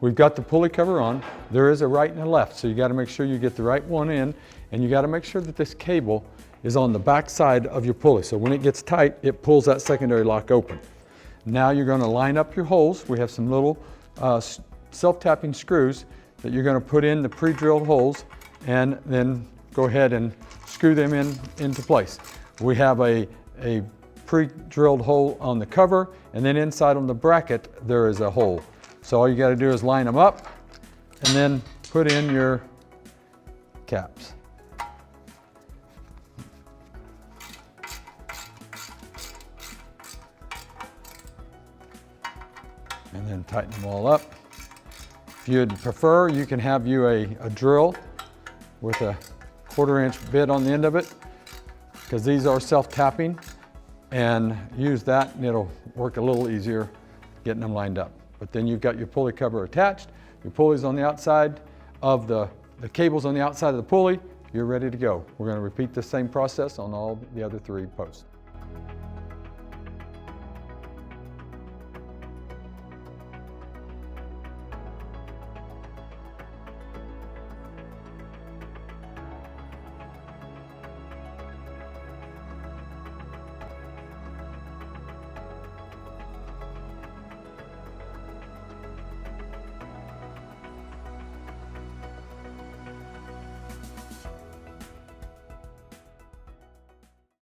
we've got the pulley cover on. There is a right and a left, so you got to make sure you get the right one in, and you got to make sure that this cable is on the back side of your pulley. So when it gets tight, it pulls that secondary lock open. Now you're going to line up your holes. We have some little self-tapping screws that you're going to put in the pre-drilled holes, and then go ahead and screw them into place. We have a pre-drilled hole on the cover, and then inside on the bracket there is a hole. So all you got to do is line them up and then put in your caps. And then tighten them all up. If you'd prefer, you can have a drill with a 1/4 inch bit on the end of it, because these are self-tapping, and use that and it'll work a little easier getting them lined up. But then you've got your pulley cover attached, your pulley's on the outside of the cable's on the outside of the pulley, you're ready to go. We're going to repeat the same process on all the other 3 posts.